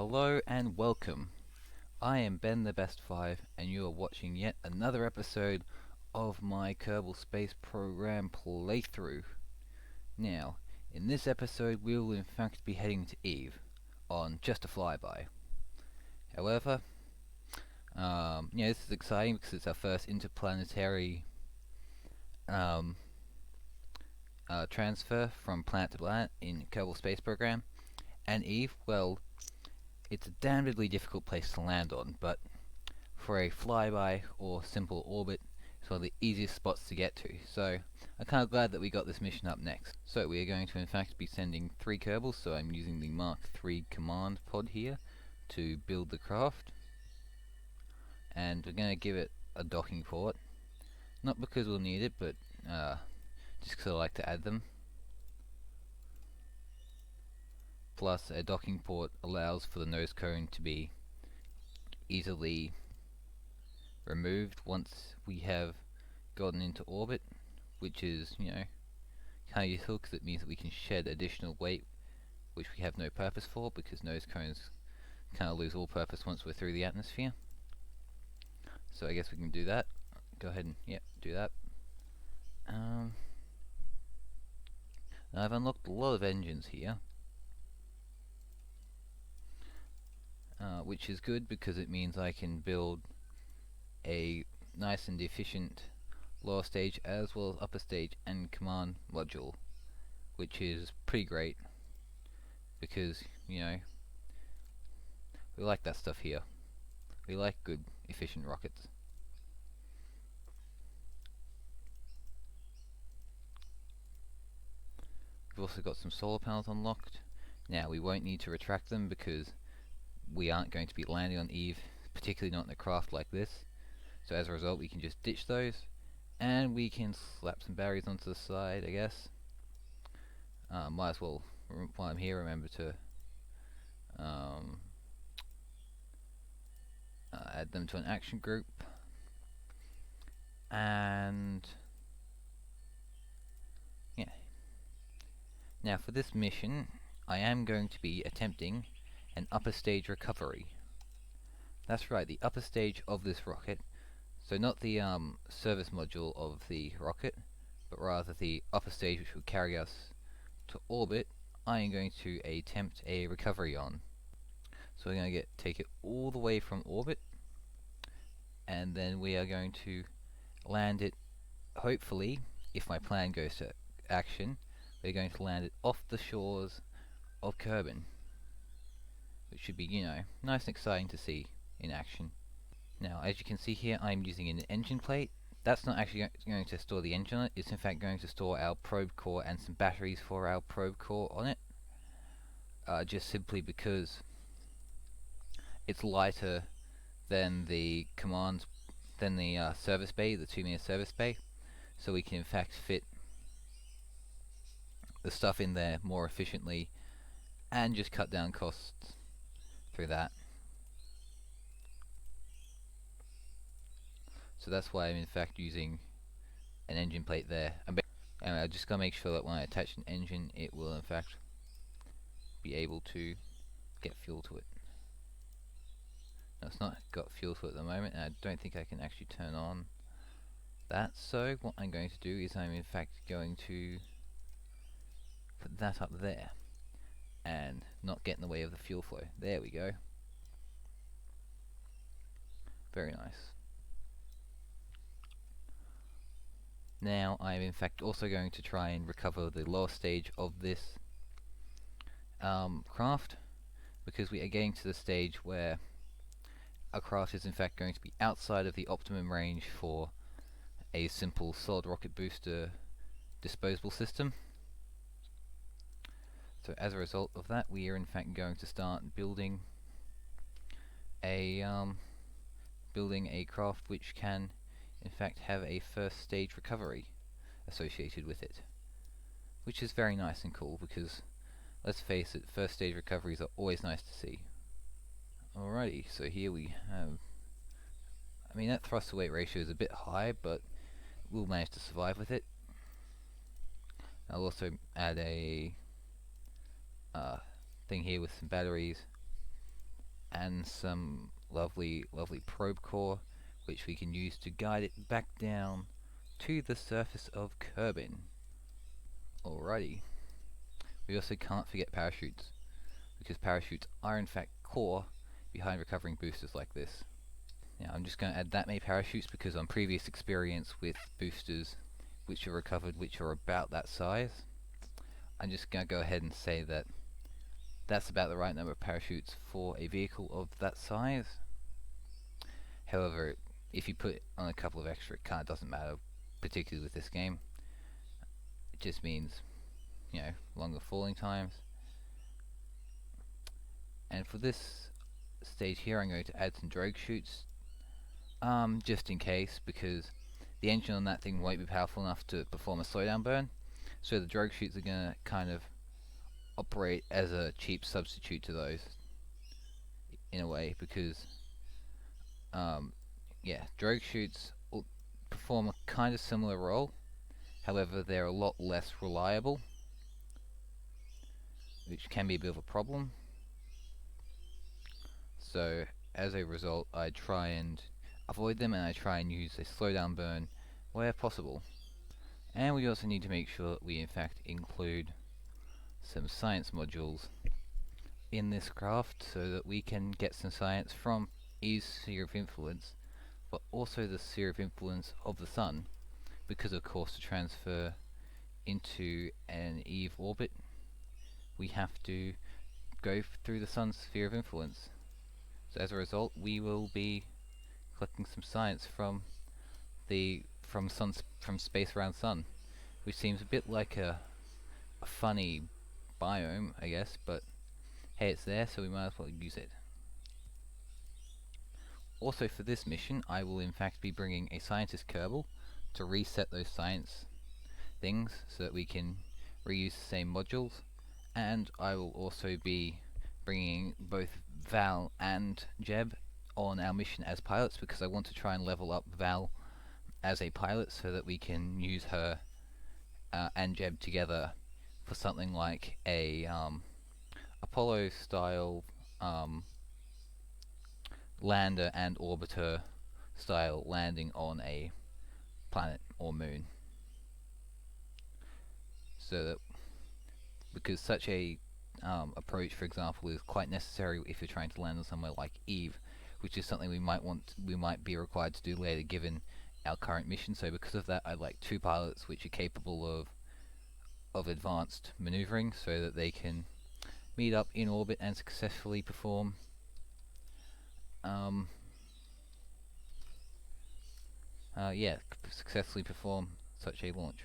Hello and welcome. I am Ben the Best 5 and you are watching yet another episode of my Kerbal Space Program playthrough. Now, in this episode we will in fact be heading to Eve on just a flyby. However, this is exciting because it's our first interplanetary um, transfer from planet to planet in Kerbal Space Program. And Eve, well, it's a damnedly difficult place to land on, but for a flyby or simple orbit, it's one of the easiest spots to get to. So I'm kind of glad that we got this mission up next. So we are going to in fact be sending 3 kerbals, so I'm using the Mark III command pod here to build the craft. And we're going to give it a docking port. Not because we'll need it, but just because I like to add them. Plus, a docking port allows for the nose cone to be easily removed once we have gotten into orbit, which is, kind of useful because it means that we can shed additional weight which we have no purpose for, because nose cones kind of lose all purpose once we're through the atmosphere. So I guess we can do that. Go ahead and, do that. I've unlocked a lot of engines here, which is good because it means I can build a nice and efficient lower stage as well as upper stage and command module, which is pretty great because, we like that stuff here. We like good, efficient rockets. We've also got some solar panels unlocked. Now, we won't need to retract them because we aren't going to be landing on Eve, particularly not in a craft like this. So as a result, we can just ditch those, and we can slap some batteries onto the side, I guess. Might as well, while I'm here, remember to add them to an action group. And yeah. Now for this mission, I am going to be attempting an upper stage recovery. That's right, the upper stage of this rocket. So not the service module of the rocket, but rather the upper stage which will carry us to orbit. I am going to attempt a recovery on. So we're going to take it all the way from orbit, and then we are going to land it, hopefully, if my plan goes to action, we're going to land it off the shores of Kerbin, which should be, nice and exciting to see in action. Now, as you can see here, I'm using an engine plate. That's not actually going to store the engine on it, it's in fact going to store our probe core and some batteries for our probe core on it. Just simply because it's lighter than the service bay, the 2-meter service bay, so we can in fact fit the stuff in there more efficiently and just cut down costs through that. So that's why I'm in fact using an engine plate there. And I just gotta make sure that when I attach an engine, it will in fact be able to get fuel to it. Now, it's not got fuel to it at the moment, and I don't think I can actually turn on that. So what I'm going to do is I'm in fact going to put that up there and not get in the way of the fuel flow. There we go. Very nice. Now I'm in fact also going to try and recover the lower stage of this craft, because we are getting to the stage where our craft is in fact going to be outside of the optimum range for a simple solid rocket booster disposable system. So as a result of that, we are in fact going to start building a craft which can in fact have a first stage recovery associated with it, which is very nice and cool because, let's face it, first stage recoveries are always nice to see. Alrighty, so here we have, that thrust to weight ratio is a bit high, but we'll manage to survive with it. I'll also add a thing here with some batteries and some lovely probe core, which we can use to guide it back down to the surface of Kerbin. Alrighty. We also can't forget parachutes, because parachutes are in fact core behind recovering boosters like this. Now I'm just going to add that many parachutes because on previous experience with boosters which are recovered which are about that size, I'm just going to go ahead and say that that's about the right number of parachutes for a vehicle of that size. However, if you put on a couple of extra, it kind of doesn't matter, particularly with this game. It just means, you know, longer falling times. And for this stage here, I'm going to add some drogue chutes, just in case, because the engine on that thing won't be powerful enough to perform a slowdown burn. So the drogue chutes are going to kind of operate as a cheap substitute to those, in a way, because yeah, drogue chutes will perform a kind of similar role. However, they're a lot less reliable, which can be a bit of a problem. So as a result, I try and avoid them, and I try and use a slowdown burn where possible. And we also need to make sure that we in fact include some science modules in this craft so that we can get some science from Eve's sphere of influence, but also the sphere of influence of the Sun, because of course to transfer into an Eve orbit we have to go through the Sun's sphere of influence. So as a result, we will be collecting some science from from space around Sun, which seems a bit like a funny biome, I guess, but hey, it's there, so we might as well use it. Also for this mission, I will in fact be bringing a scientist kerbal to reset those science things so that we can reuse the same modules, and I will also be bringing both Val and Jeb on our mission as pilots, because I want to try and level up Val as a pilot so that we can use her and Jeb together for something like a Apollo style lander and orbiter style landing on a planet or moon. So that, because such a approach, for example, is quite necessary if you're trying to land on somewhere like Eve, which is something we might be required to do later given our current mission. So because of that, I'd like two pilots which are capable of advanced maneuvering so that they can meet up in orbit and successfully perform successfully perform such a launch.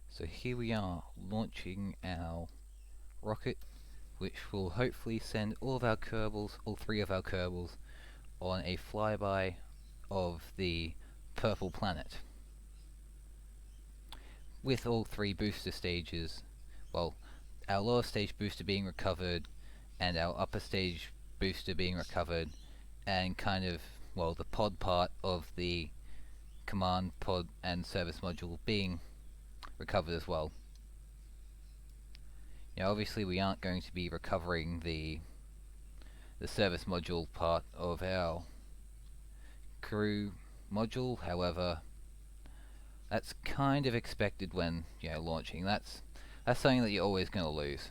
So here we are launching our rocket, which will hopefully send all of our kerbals, all three of our kerbals, on a flyby of the purple planet. With all three booster stages, well, our lower stage booster being recovered, and our upper stage booster being recovered, and kind of, well, the pod part of the command pod and service module being recovered as well. You know, obviously we aren't going to be recovering the service module part of our crew module, however, that's kind of expected when, you know, launching. That's something that you're always going to lose,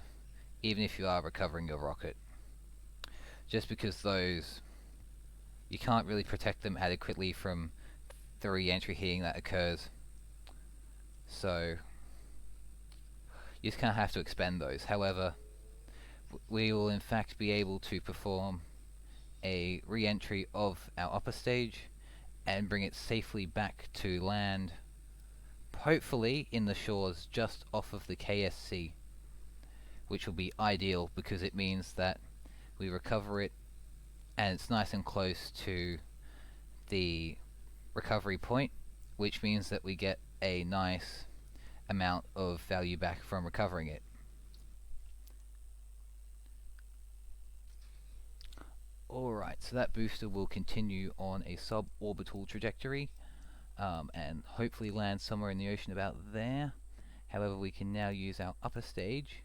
even if you are recovering your rocket. Just because those, you can't really protect them adequately from the re-entry heating that occurs. So you just kind of have to expend those. However, we will in fact be able to perform a re-entry of our upper stage and bring it safely back to land, hopefully in the shores just off of the KSC, which will be ideal because it means that we recover it and it's nice and close to the recovery point, which means that we get a nice amount of value back from recovering it. Alright, so that booster will continue on a suborbital trajectory and hopefully land somewhere in the ocean about there. However, we can now use our upper stage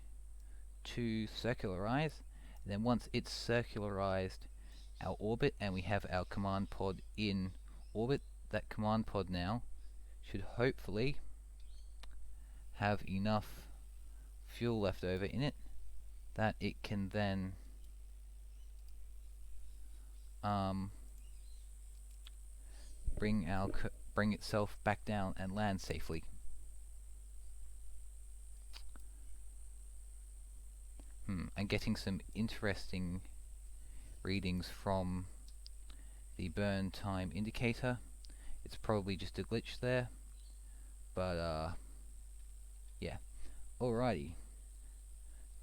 to circularize. And then once it's circularized our orbit and we have our command pod in orbit. That command pod now should hopefully have enough fuel left over in it that it can then bring itself back down and land safely. And getting some interesting readings from the burn time indicator. It's probably just a glitch there, but yeah. Alrighty.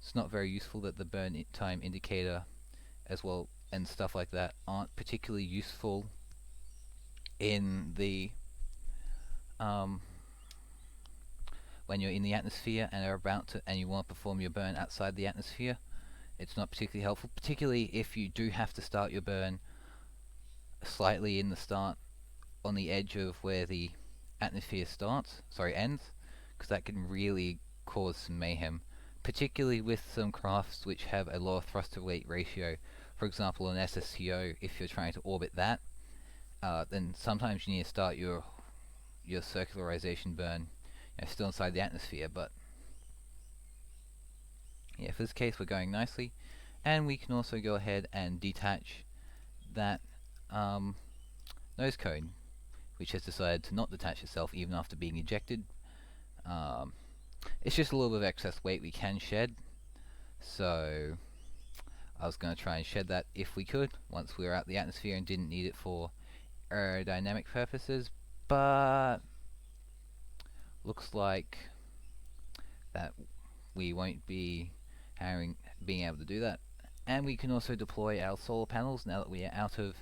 It's not very useful that the burn time indicator as well and stuff like that aren't particularly useful in the when you're in the atmosphere and are about to and you want to perform your burn outside the atmosphere. It's not particularly helpful, particularly if you do have to start your burn slightly in the start on the edge of where the atmosphere ends, because that can really cause some mayhem, particularly with some crafts which have a lower thrust to weight ratio. For example, an SSCO, if you're trying to orbit that, then sometimes you need to start your circularization burn still inside the atmosphere, but yeah, for this case we're going nicely, and we can also go ahead and detach that nose cone, which has decided to not detach itself even after being ejected. It's just a little bit of excess weight we can shed, so I was going to try and shed that if we could once we were out the atmosphere and didn't need it for aerodynamic purposes, but looks like that we won't be being able to do that. And we can also deploy our solar panels now that we are out of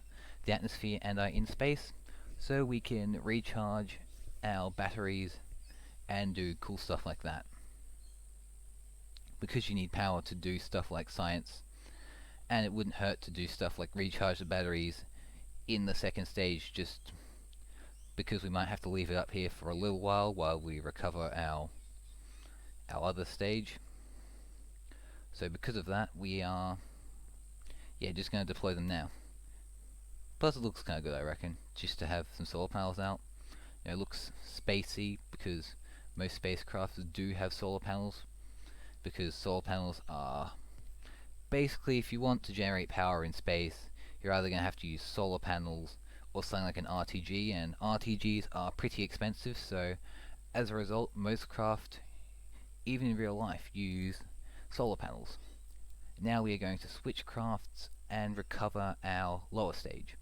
the atmosphere and are in space, so we can recharge our batteries and do cool stuff like that. Because you need power to do stuff like science, and it wouldn't hurt to do stuff like recharge the batteries in the second stage, just because we might have to leave it up here for a little while we recover our other stage. So because of that, we are just going to deploy them now. Plus it looks kind of good, I reckon, just to have some solar panels out. It looks spacey because most spacecraft do have solar panels, because solar panels are basically, if you want to generate power in space, you're either going to have to use solar panels or something like an RTG, and RTGs are pretty expensive, so as a result most craft, even in real life, use solar panels. Now we are going to switch crafts and recover our lower stage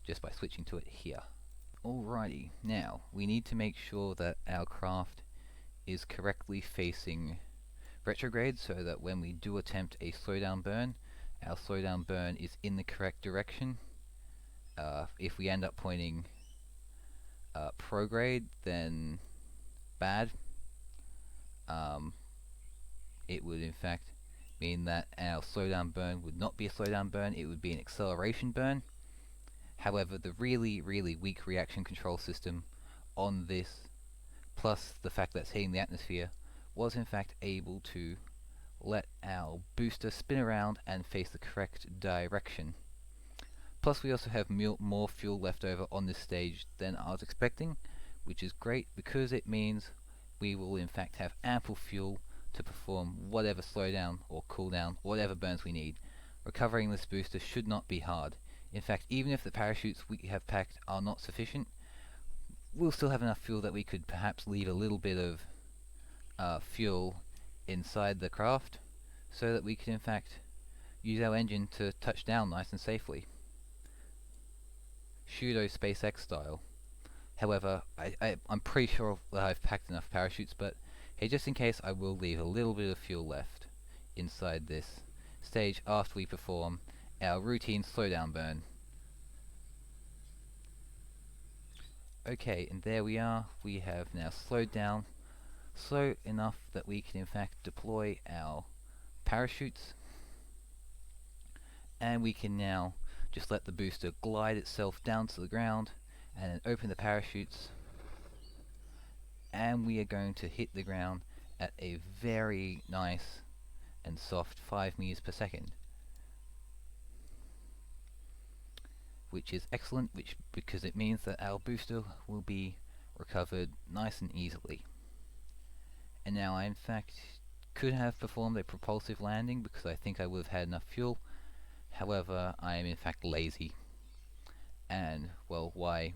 just by switching to it here. Alrighty, now we need to make sure that our craft is correctly facing retrograde, so that when we do attempt a slowdown burn, our slowdown burn is in the correct direction. If we end up pointing prograde, then bad. It would in fact mean that our slowdown burn would not be a slowdown burn, it would be an acceleration burn. However, the really weak reaction control system on this, plus the fact that it's hitting the atmosphere, was in fact able to let our booster spin around and face the correct direction. Plus we also have more fuel left over on this stage than I was expecting, which is great because it means we will in fact have ample fuel to perform whatever slowdown or cooldown, whatever burns we need. Recovering this booster should not be hard. In fact, even if the parachutes we have packed are not sufficient, we'll still have enough fuel that we could perhaps leave a little bit of fuel inside the craft, so that we can in fact use our engine to touch down nice and safely. Pseudo SpaceX style. However, I'm pretty sure that I've packed enough parachutes, but hey, just in case, I will leave a little bit of fuel left inside this stage after we perform our routine slowdown burn. Okay, and there we are. We have now slowed down slow enough that we can in fact deploy our parachutes, and we can now just let the booster glide itself down to the ground and then open the parachutes, and we are going to hit the ground at a very nice and soft 5 meters per second. which is excellent, because it means that our booster will be recovered nice and easily. And now I in fact could have performed a propulsive landing because I think I would have had enough fuel. However, I am in fact lazy, and well, why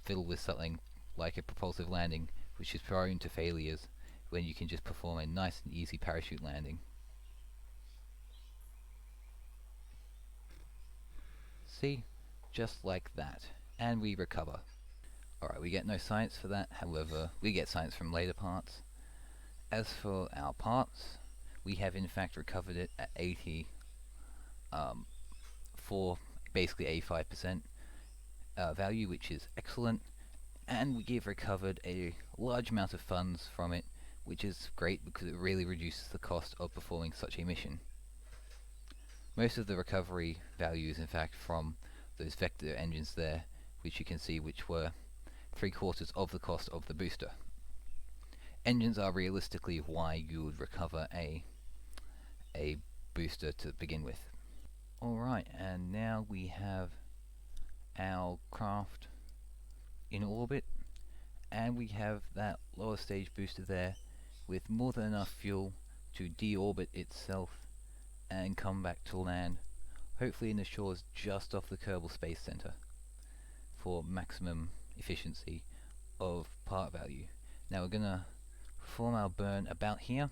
fiddle with something like a propulsive landing which is prone to failures when you can just perform a nice and easy parachute landing? See? Just like that. And we recover. Alright, we get no science for that, however, we get science from later parts. As for our parts, we have in fact recovered it at 80 for basically 85% value, which is excellent, and we have recovered a large amount of funds from it, which is great because it really reduces the cost of performing such a mission. Most of the recovery value is in fact from those vector engines there, which you can see, which were 3/4 of the cost of the booster. Engines are realistically why you would recover a booster to begin with. Alright, and now we have our craft in orbit, and we have that lower stage booster there with more than enough fuel to deorbit itself and come back to land, hopefully in the shores just off the Kerbal Space Center, for maximum efficiency of part value. Now we're gonna perform our burn about here,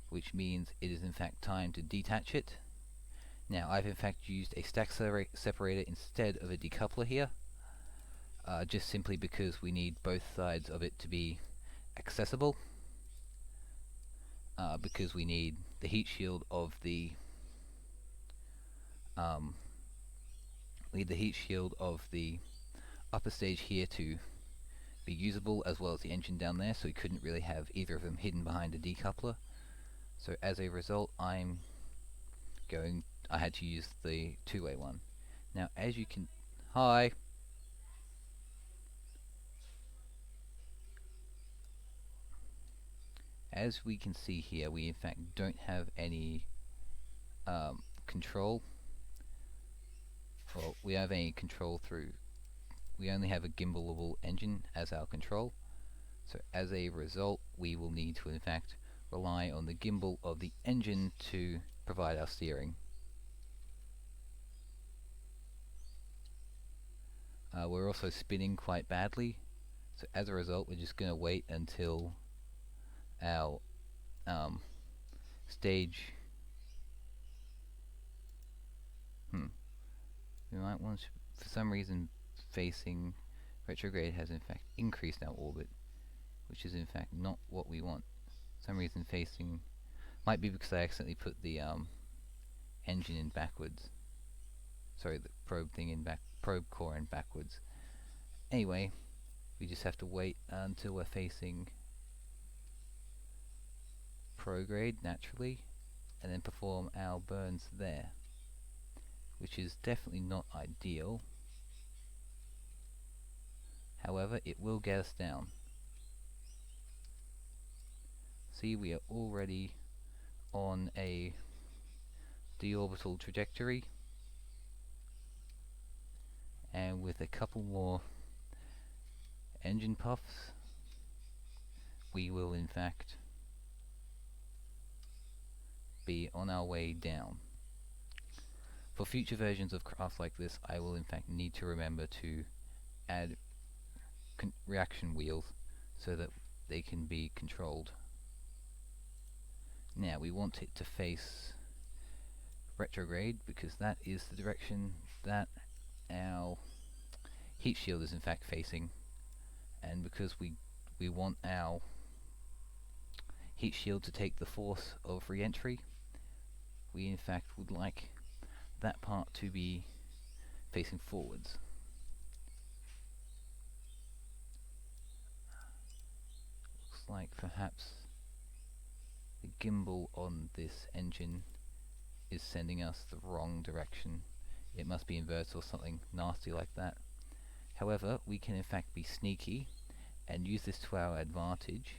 which means it is in fact time to detach it. Now I've in fact used a stack separator instead of a decoupler here, just simply because we need both sides of it to be accessible, because we need the heat shield of the upper stage here to be usable, as well as the engine down there, so we couldn't really have either of them hidden behind a decoupler. So as a result, I had to use the two-way one. Now as you can, hi! As we can see here, we in fact don't have any control. Well, we have any control through, we only have a gimbalable engine as our control. So as a result, we will need to in fact rely on the gimbal of the engine to provide our steering. We're also spinning quite badly, so as a result we're just going to wait until our stage we might want to, for some reason, facing retrograde has in fact increased our orbit, which is in fact not what we want. For some reason facing, might be because I accidentally put the engine in backwards. Sorry, the probe core in backwards. Anyway, we just have to wait until we're facing prograde naturally, and then perform our burns there, which is definitely not ideal. However, it will get us down. See, we are already on a deorbital trajectory, and with a couple more engine puffs we will in fact be on our way down. For future versions of craft like this, I will in fact need to remember to add reaction wheels so that they can be controlled. Now we want it to face retrograde because that is the direction that our heat shield is in fact facing, and because we want our heat shield to take the force of re-entry, we in fact would like that part to be facing forwards. Looks like perhaps the gimbal on this engine is sending us the wrong direction. It must be inverted or something nasty like that. However, we can in fact be sneaky and use this to our advantage,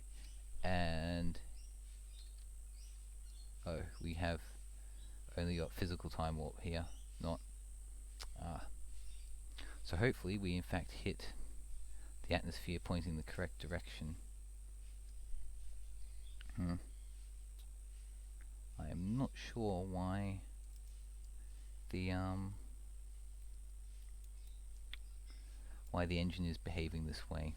and we have only got physical time warp here, not Ah, so hopefully we in fact hit the atmosphere pointing the correct direction. I am not sure why the engine is behaving this way.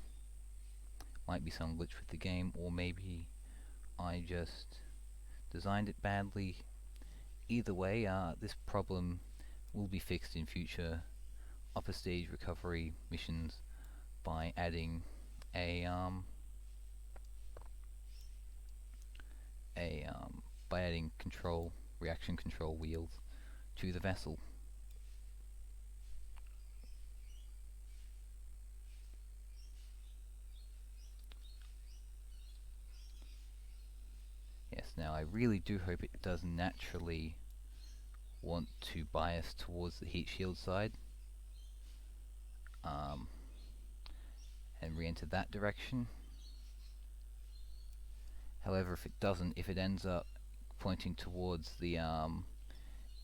Might be some glitch with the game, or maybe I just designed it badly. Either way, this problem will be fixed in future upper stage recovery missions by adding a by adding reaction control wheels to the vessel. Yes, now I really do hope it does naturally want to bias towards the heat shield side, and re-enter that direction. However, if it doesn't, if it ends up pointing towards the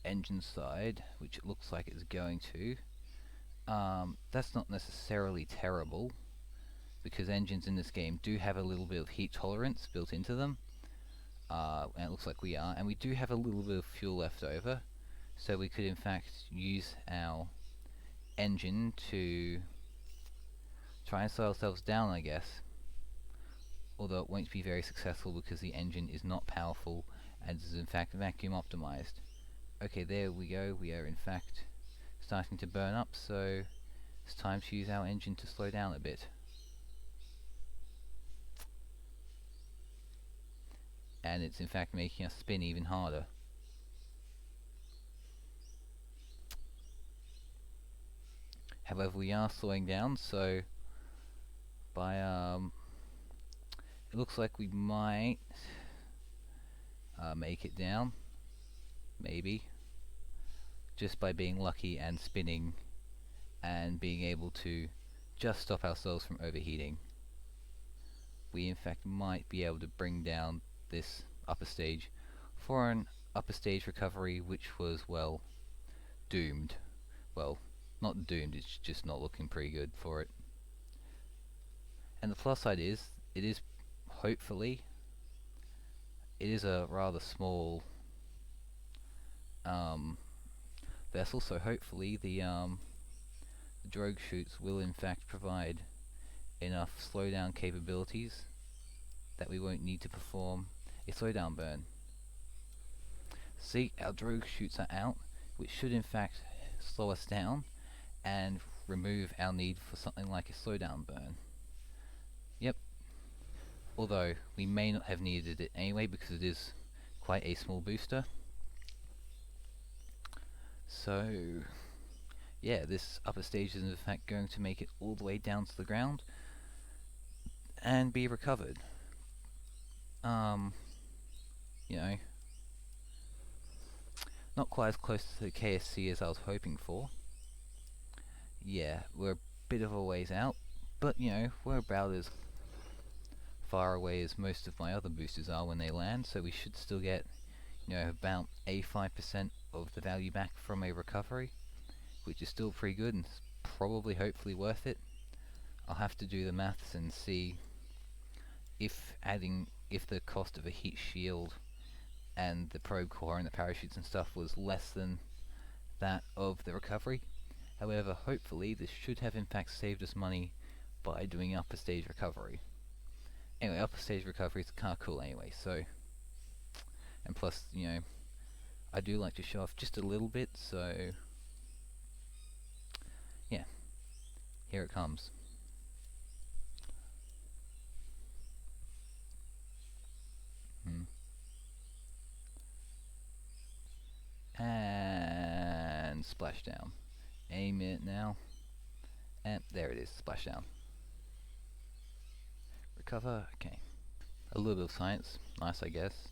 engine side, which it looks like it's going to, that's not necessarily terrible, because engines in this game do have a little bit of heat tolerance built into them, and it looks like we are, and we do have a little bit of fuel left over, so we could in fact use our engine to try and slow ourselves down, I guess. Although it won't be very successful because the engine is not powerful and is in fact vacuum optimized. Okay, there we go. We are in fact starting to burn up, so it's time to use our engine to slow down a bit. And it's in fact making us spin even harder. However, we are slowing down, so by it looks like we might make it down, maybe, just by being lucky and spinning and being able to just stop ourselves from overheating. We in fact might be able to bring down this upper stage for an upper stage recovery which was, well, doomed. Well, not doomed, it's just not looking pretty good for it. And the plus side is, it is, hopefully, it is a rather small vessel, so hopefully the drogue chutes will in fact provide enough slowdown capabilities that we won't need to perform a slowdown burn. See, our drogue chutes are out, which should in fact slow us down and remove our need for something like a slowdown burn. Yep. Although we may not have needed it anyway because it is quite a small booster. So yeah, this upper stage is in fact going to make it all the way down to the ground and be recovered. You know, not quite as close to the KSC as I was hoping for. Yeah, we're a bit of a ways out, but you know, we're about as far away as most of my other boosters are when they land, so we should still get, you know, about 85% of the value back from a recovery, which is still pretty good and probably hopefully worth it. I'll have to do the maths and see if the cost of a heat shield and the probe core and the parachutes and stuff was less than that of the recovery. However, hopefully this should have in fact saved us money by doing upper stage recovery. Anyway, upper stage recovery is kind of cool anyway, so, and plus, you know, I do like to show off just a little bit, so yeah, here it comes. And splashdown. Aim it now. And there it is, splashdown. Recover, okay. A little bit of science, nice I guess.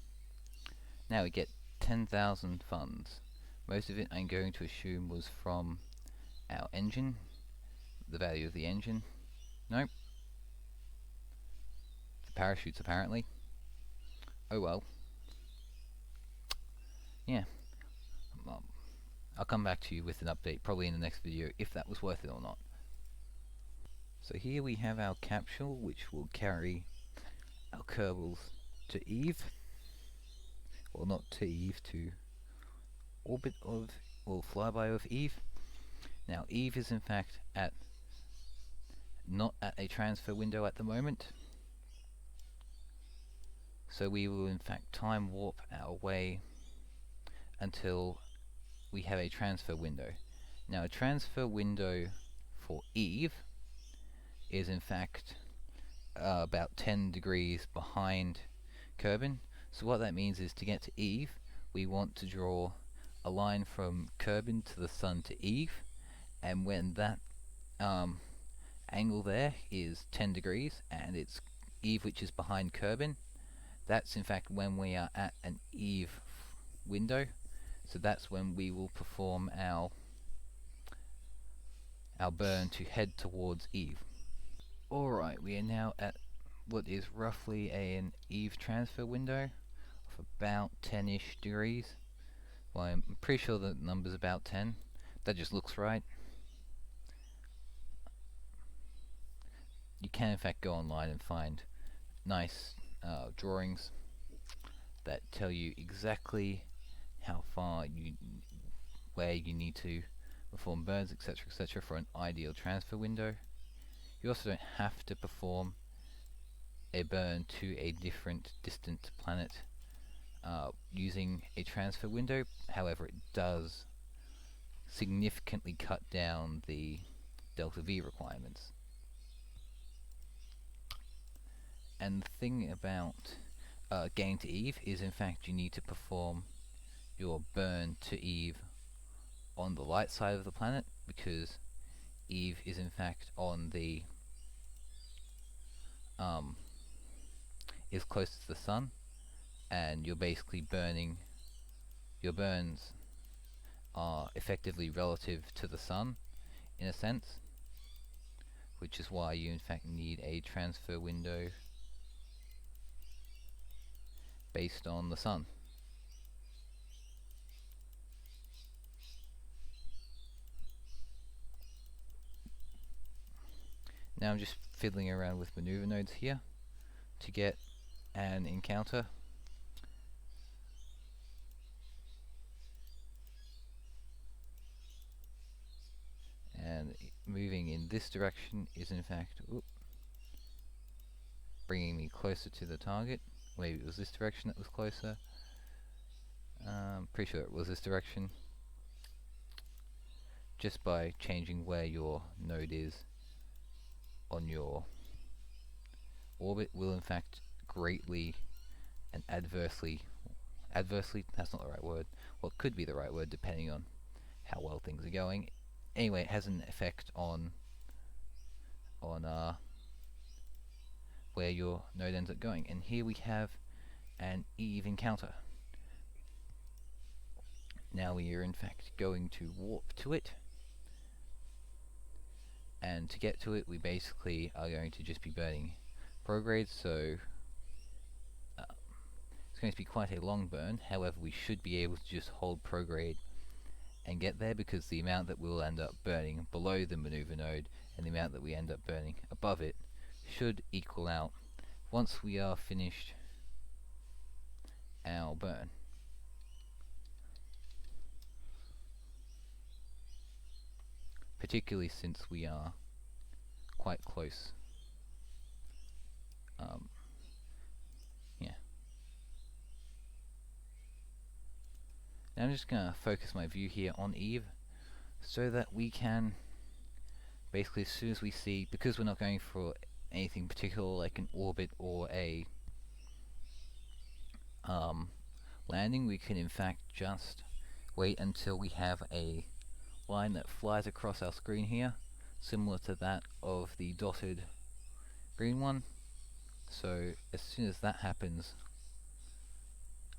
Now we get 10,000 funds. Most of it I'm going to assume was from our engine, the value of the engine. Nope. The parachutes apparently. Oh well. Yeah. I'll come back to you with an update probably in the next video if that was worth it or not. So here we have our capsule, which will carry our kerbals to Eve, or not to Eve, to orbit of, or flyby of Eve. Now Eve is in fact not at a transfer window at the moment, so we will in fact time warp our way until we have a transfer window. Now a transfer window for Eve is in fact about 10 degrees behind Kerbin. So what that means is to get to Eve, we want to draw a line from Kerbin to the Sun to Eve, and when that angle there is 10 degrees and it's Eve which is behind Kerbin, that's in fact when we are at an Eve window. So that's when we will perform our burn to head towards Eve. Alright, we are now at what is roughly an Eve transfer window of about 10-ish degrees. Well, I'm pretty sure the number's about 10. That just looks right. You can in fact go online and find nice drawings that tell you exactly how far where you need to perform burns, etc., for an ideal transfer window. You also don't have to perform a burn to a different distant planet using a transfer window. However, it does significantly cut down the delta V requirements. And the thing about getting to Eve is in fact you need to perform your burn to Eve on the light side of the planet, because Eve is in fact on the is close to the Sun, and you're basically burning, your burns are effectively relative to the Sun in a sense, which is why you in fact need a transfer window based on the Sun. Now I'm just fiddling around with maneuver nodes here to get an encounter. And moving in this direction is in fact bringing me closer to the target. Maybe it was this direction that was closer. Pretty sure it was this direction. Just by changing where your node is on your orbit will in fact greatly and adversely, that's not the right word, well, it could be the right word depending on how well things are going. Anyway, it has an effect on where your node ends up going. And here we have an Eve encounter. Now we are in fact going to warp to it, and to get to it we basically are going to just be burning progrades, so it's going to be quite a long burn. However, we should be able to just hold prograde and get there, because the amount that we'll end up burning below the maneuver node and the amount that we end up burning above it should equal out once we are finished our burn. Particularly since we are quite close. Yeah. Now I'm just going to focus my view here on Eve, so that we can basically, as soon as we see, because we're not going for anything particular like an orbit or a landing, we can in fact just wait until we have a line that flies across our screen here, similar to that of the dotted green one. So as soon as that happens,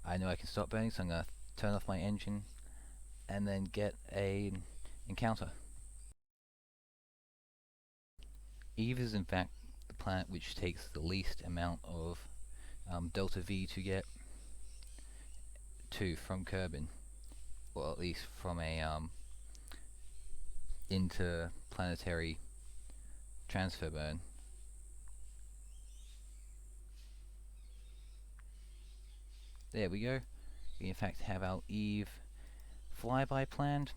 I know I can stop burning, so I'm going to turn off my engine and then get an encounter. Eve is in fact the planet which takes the least amount of delta V to get to from Kerbin. well, at least from a interplanetary transfer burn. There we go. We in fact have our Eve flyby planned,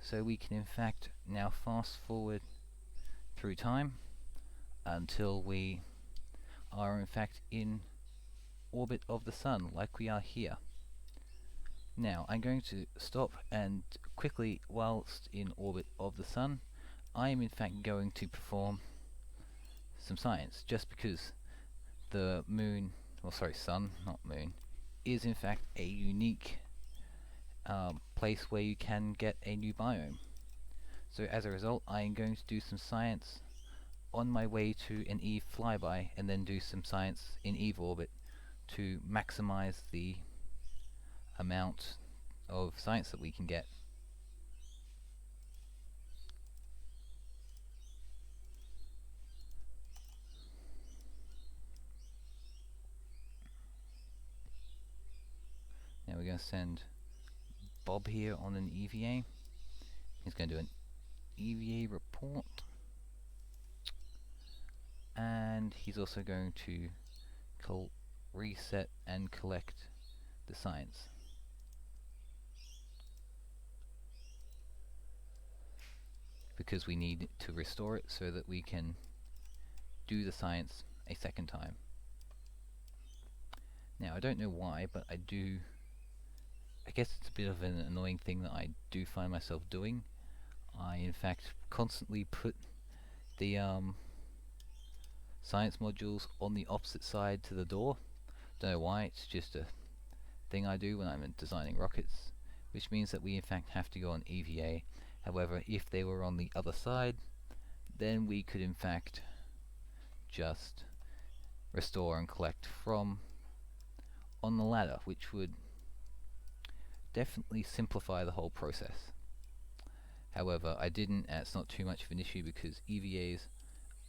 so we can in fact now fast forward through time until we are in fact in orbit of the Sun, like we are here. Now I'm going to stop and quickly, whilst in orbit of the Sun, I am in fact going to perform some science, just because the moon, well sorry, sun, not moon, is in fact a unique place where you can get a new biome. So as a result, I am going to do some science on my way to an Eve flyby, and then do some science in Eve orbit to maximize the amount of science that we can get. Now we're going to send Bob here on an EVA. He's going to do an EVA report, and he's also going to reset and collect the science. Because we need to restore it so that we can do the science a second time. Now I don't know why, but I guess it's a bit of an annoying thing that I do find myself doing. I in fact constantly put the science modules on the opposite side to the door. Don't know why, it's just a thing I do when I'm designing rockets, which means that we in fact have to go on EVA. However, if they were on the other side, then we could in fact just restore and collect from on the ladder, which would definitely simplify the whole process. However, I didn't, and it's not too much of an issue because EVAs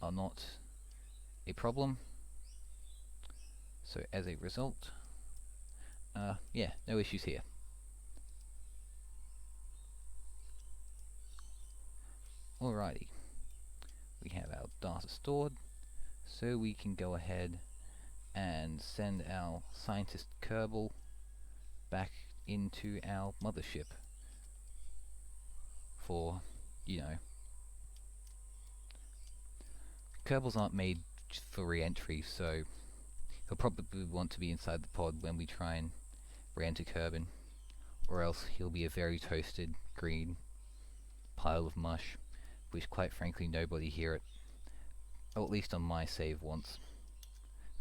are not a problem. So as a result, yeah, no issues here. Alrighty, we have our data stored, so we can go ahead and send our scientist Kerbal back into our mothership for, you know, Kerbals aren't made for re-entry, so he'll probably want to be inside the pod when we try and re-enter Kerbin, or else he'll be a very toasted green pile of mush, which quite frankly nobody here or at least on my save wants,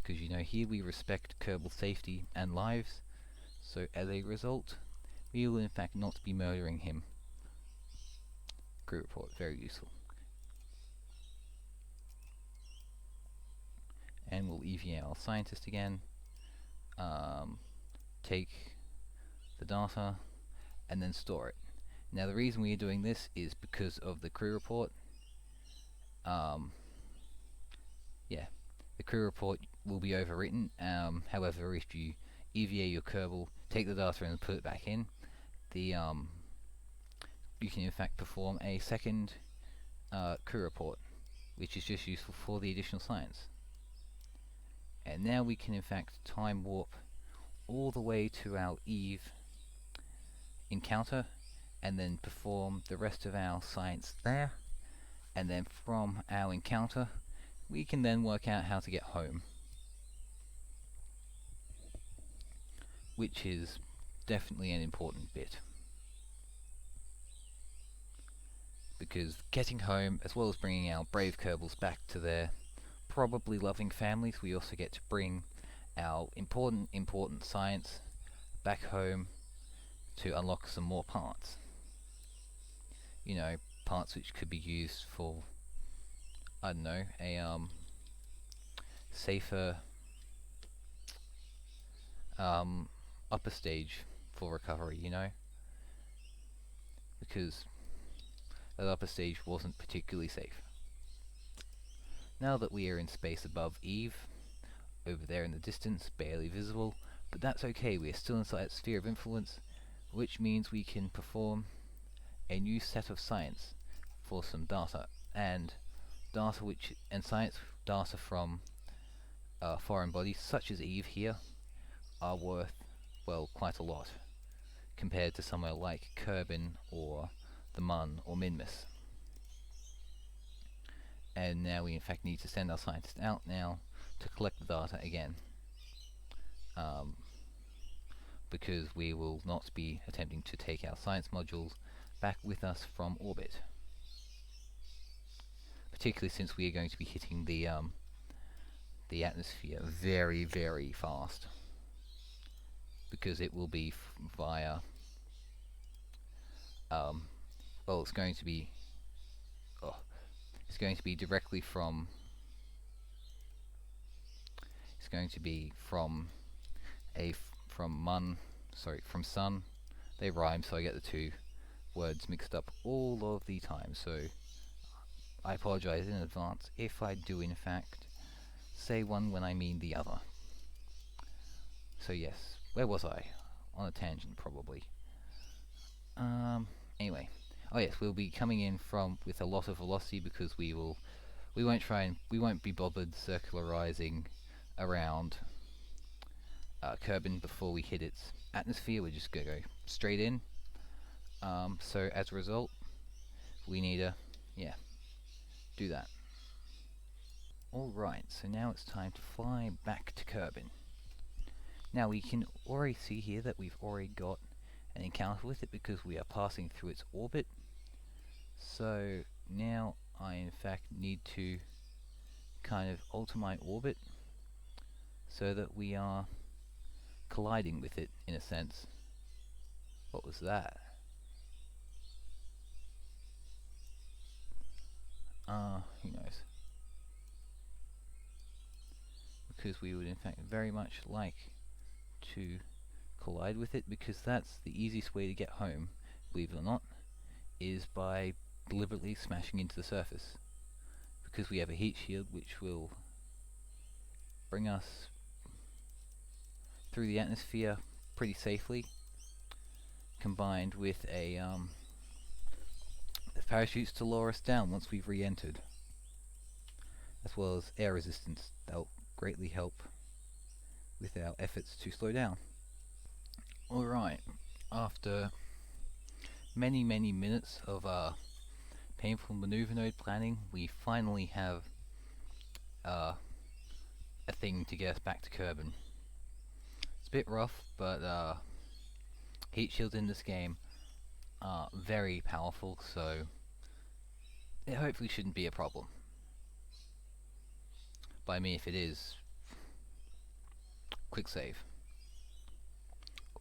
because you know here we respect Kerbal's safety and lives, so as a result we will in fact not be murdering him. Crew report, very useful. And we'll EVA our scientist again, take the data and then store it. Now the reason we are doing this is because of the crew report. Yeah, the crew report will be overwritten. However, if you EVA your Kerbal, take the data and put it back in, the you can in fact perform a second crew report, which is just useful for the additional science. And now we can in fact time warp all the way to our Eve encounter, and then perform the rest of our science there, and then from our encounter we can then work out how to get home, which is definitely an important bit, because getting home, as well as bringing our brave Kerbals back to their probably loving families, we also get to bring our important science back home to unlock some more parts. You know, parts which could be used for, I don't know, a safer upper stage for recovery, you know, because that upper stage wasn't particularly safe. Now that we are in space above Eve, over there in the distance, barely visible, but that's okay, we are still inside its sphere of influence, which means we can perform a new set of science for some data, and science data from foreign bodies such as Eve here are worth, well, quite a lot compared to somewhere like Kerbin or the Mun or Minmus. And now we in fact need to send our scientists out now to collect the data again, because we will not be attempting to take our science modules back with us from orbit, particularly since we are going to be hitting the atmosphere very, very fast, because it will be via well, it's going to be directly from from Sun. They rhyme, so I get the two words mixed up all of the time, so I apologize in advance if I do in fact say one when I mean the other. So yes, where was I? On a tangent, probably. Anyway, oh yes, we'll be coming in with a lot of velocity because we won't be bothered circularizing around Kerbin before we hit its atmosphere. We're just gonna go straight in. So as a result, we need to do that. Alright, so now it's time to fly back to Kerbin. Now we can already see here that we've already got an encounter with it because we are passing through its orbit. So now I in fact need to kind of alter my orbit so that we are colliding with it in a sense. What was that? Who knows? Because we would in fact very much like to collide with it, because that's the easiest way to get home, believe it or not, is by deliberately smashing into the surface, because we have a heat shield which will bring us through the atmosphere pretty safely, combined with parachutes to lower us down once we've re-entered, as well as air resistance. That'll greatly help with our efforts to slow down. Alright, after many minutes of painful maneuver node planning, we finally have a thing to get us back to Kerbin. It's a bit rough, but heat shields in this game are very powerful, so it hopefully shouldn't be a problem. By me, if it is, quick save.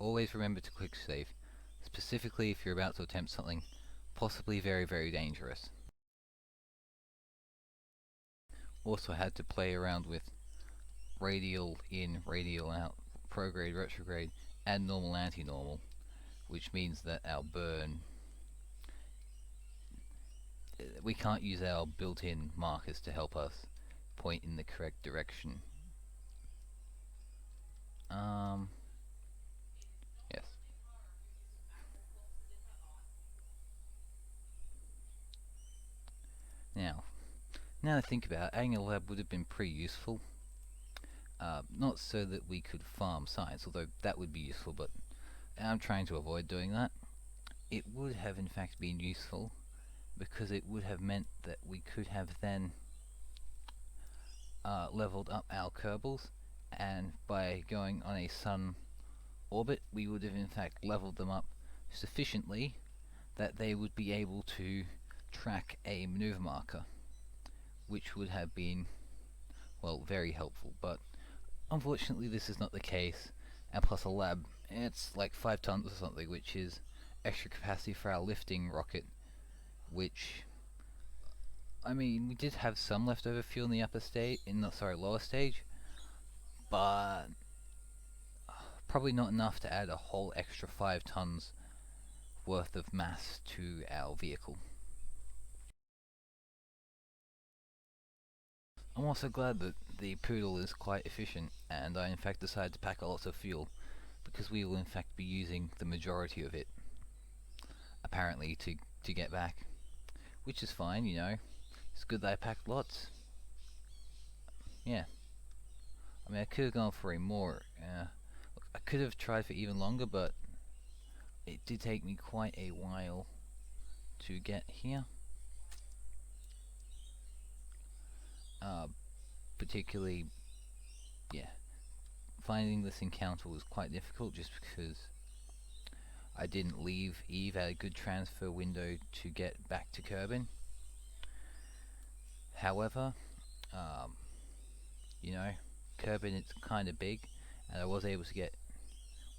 Always remember to quick save, specifically if you're about to attempt something possibly very dangerous. Also had to play around with radial in, radial out, prograde, retrograde, and normal anti-normal, which means that our burn, we can't use our built-in markers to help us point in the correct direction. Yes. Now to think about it, adding a lab would have been pretty useful. Not so that we could farm science, although that would be useful, but I'm trying to avoid doing that. It would have in fact been useful because it would have meant that we could have then leveled up our kerbals, and by going on a sun orbit we would have in fact leveled them up sufficiently that they would be able to track a maneuver marker, which would have been, well, very helpful. But unfortunately this is not the case, and plus a lab, it's like 5 tons or something, which is extra capacity for our lifting rocket, which, I mean, we did have some leftover fuel in the lower stage, but probably not enough to add a whole extra 5 tons worth of mass to our vehicle. I'm also glad that the Poodle is quite efficient, and I in fact decided to pack a lot of fuel, because we will in fact be using the majority of it, apparently, to get back. Which is fine, you know. It's good that I packed lots. Yeah. I mean, I could have gone for a more... I could have tried for even longer, but it did take me quite a while to get here. Particularly, yeah, finding this encounter was quite difficult just because I didn't leave Eve at a good transfer window to get back to Kerbin. However, you know, Kerbin it's kind of big, and I was able to get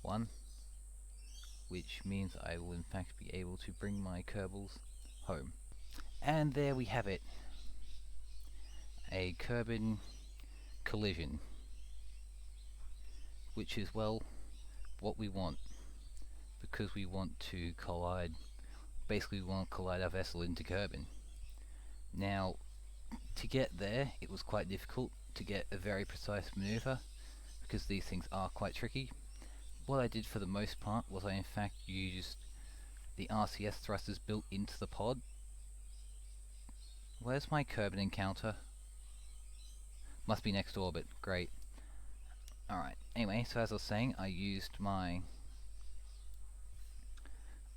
one, which means I will in fact be able to bring my kerbals home. And there we have it, a Kerbin collision, which is, well, what we want, because we want to collide, basically we want to collide our vessel into Kerbin. Now, to get there, it was quite difficult to get a very precise maneuver, because these things are quite tricky. What I did for the most part was I in fact used the RCS thrusters built into the pod. Where's my Kerbin encounter? Must be next orbit, great. Alright, anyway, so as I was saying, I used my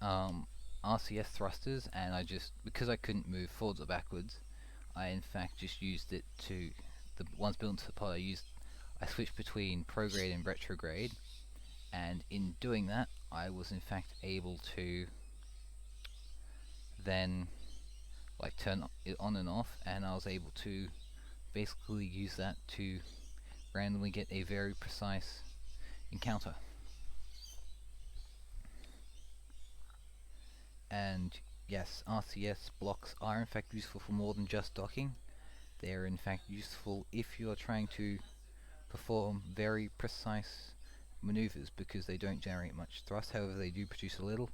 RCS thrusters, and I just, because I couldn't move forwards or backwards, I in fact just used it to, the ones built into the pod, I switched between prograde and retrograde, and in doing that, I was in fact able to then like turn it on and off, and I was able to basically use that to randomly get a very precise encounter. And yes, RCS blocks are in fact useful for more than just docking. They are in fact useful if you are trying to perform very precise maneuvers, because they don't generate much thrust, however they do produce a little,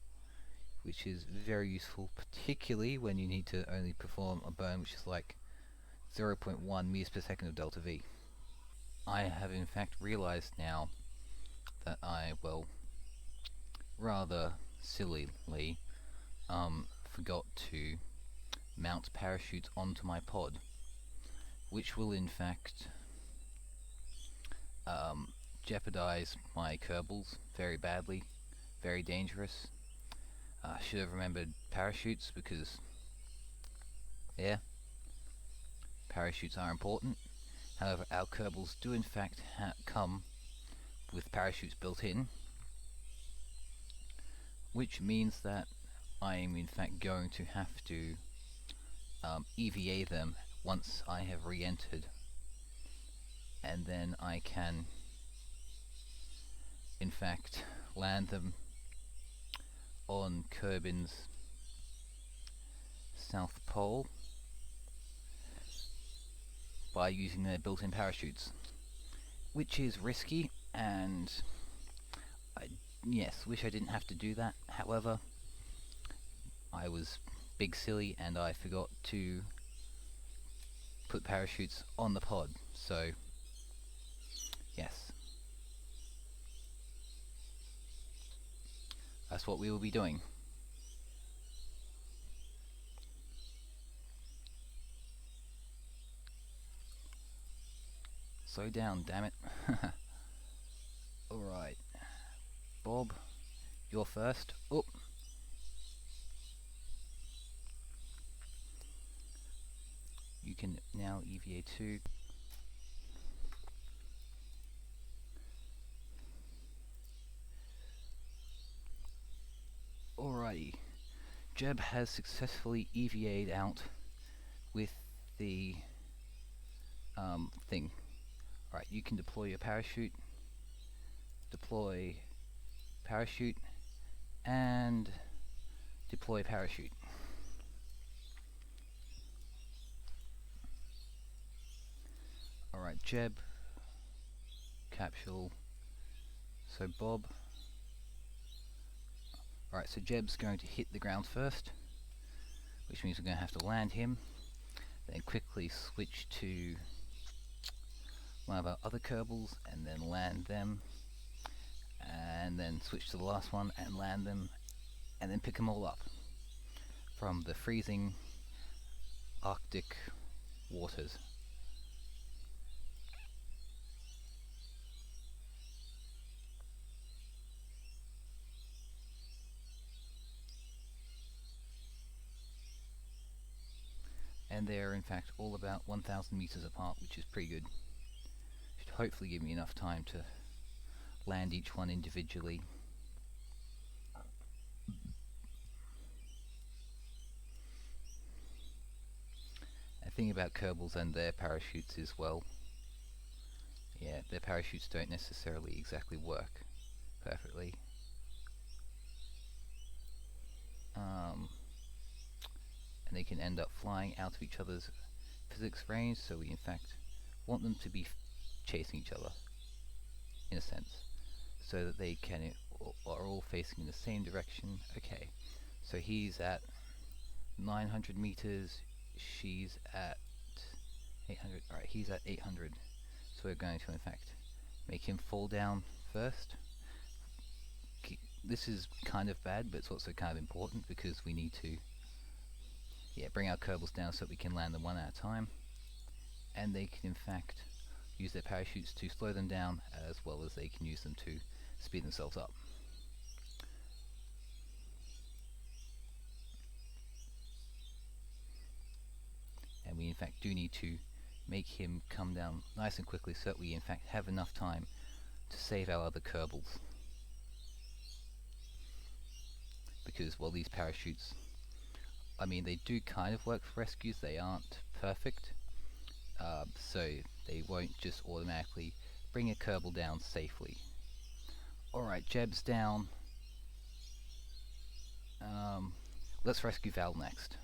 which is very useful, particularly when you need to only perform a burn which is like 0.1 meters per second of delta V. I have in fact realized now that I, well, rather sillily, forgot to mount parachutes onto my pod, which will in fact jeopardize my kerbals very badly, very dangerous. I should have remembered parachutes, because, yeah, parachutes are important. However, our kerbals do in fact come with parachutes built in, which means that I am in fact going to have to EVA them once I have re-entered, and then I can in fact land them on Kerbin's south pole by using their built-in parachutes, which is risky, and I, yes, wish I didn't have to do that. However, I was big silly and I forgot to put parachutes on the pod, so yes, that's what we will be doing. Slow down, damn it. Alright, Bob, you're first. Oh, you can now EVA 2. Alrighty, Jeb has successfully EVA'd out with the thing. Alright, you can deploy your parachute, deploy parachute, and deploy parachute. Alright, Jeb, capsule, so Bob. Alright, so Jeb's going to hit the ground first, which means we're going to have to land him, then quickly switch to one of our other kerbals and then land them, and then switch to the last one and land them, and then pick them all up from the freezing Arctic waters. And they're in fact all about 1,000 meters apart, which is pretty good. Should hopefully give me enough time to land each one individually. The thing about kerbals and their parachutes is, well, yeah, their parachutes don't necessarily exactly work perfectly. And they can end up flying out of each other's physics range, so we in fact want them to be chasing each other, in a sense, so that they are all facing in the same direction. Okay, so he's at 900 meters, she's at 800, alright, he's at 800, so we're going to in fact make him fall down first. This is kind of bad, but it's also kind of important because we need to bring our kerbals down so that we can land them one at a time, and they can in fact use their parachutes to slow them down, as well as they can use them to speed themselves up. And we in fact do need to make him come down nice and quickly so that we in fact have enough time to save our other kerbals. Because, well, these parachutes, I mean, they do kind of work for rescues, they aren't perfect, so they won't just automatically bring a kerbal down safely. Alright, Jeb's down. Let's rescue Val next.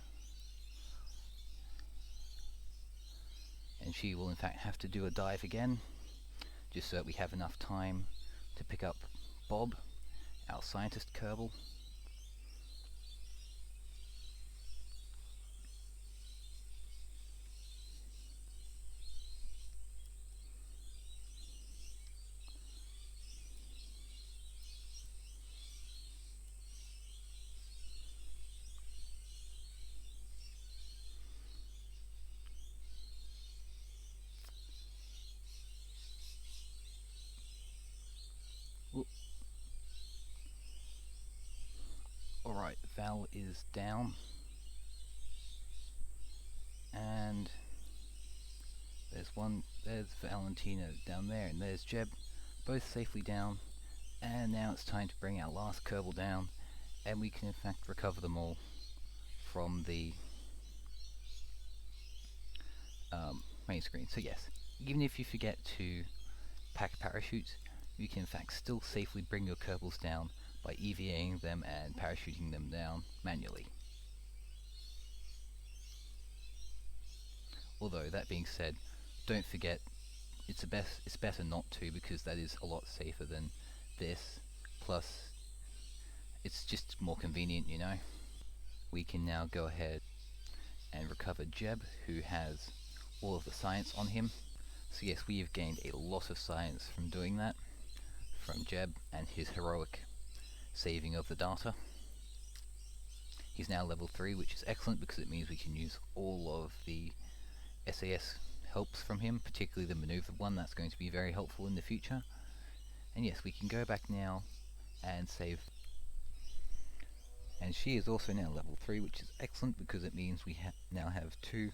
And she will in fact have to do a dive again, just so that we have enough time to pick up Bob, our scientist kerbal. Alright, Val is down. And there's Valentina down there, and there's Jeb, both safely down. And now it's time to bring our last kerbal down, and we can in fact recover them all from the main screen. So yes, even if you forget to pack parachutes, you can in fact still safely bring your kerbals down by EVAing them and parachuting them down manually. Although, that being said, don't forget, it's better not to, because that is a lot safer than this. Plus, it's just more convenient, you know. We can now go ahead and recover Jeb, who has all of the science on him. So yes, we have gained a lot of science from doing that, from Jeb and his heroic saving of the data. He's now level 3, which is excellent because it means we can use all of the SAS helps from him, particularly the maneuver one. That's going to be very helpful in the future. And yes, we can go back now and save. And she is also now level 3, which is excellent because it means we now have 2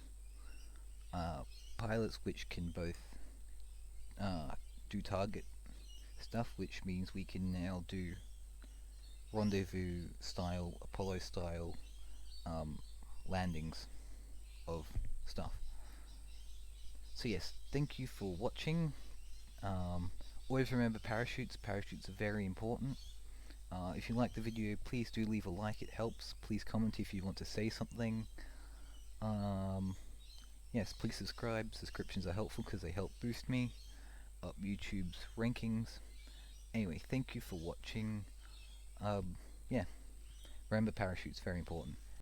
pilots which can both do target stuff, which means we can now do rendezvous style, Apollo style landings of stuff. So yes, thank you for watching. Always remember parachutes. Parachutes are very important. If you like the video, please do leave a like, it helps. Please comment if you want to say something. Yes, please subscribe. Subscriptions are helpful because they help boost me up YouTube's rankings. Anyway, thank you for watching. Yeah, remember parachutes, very important.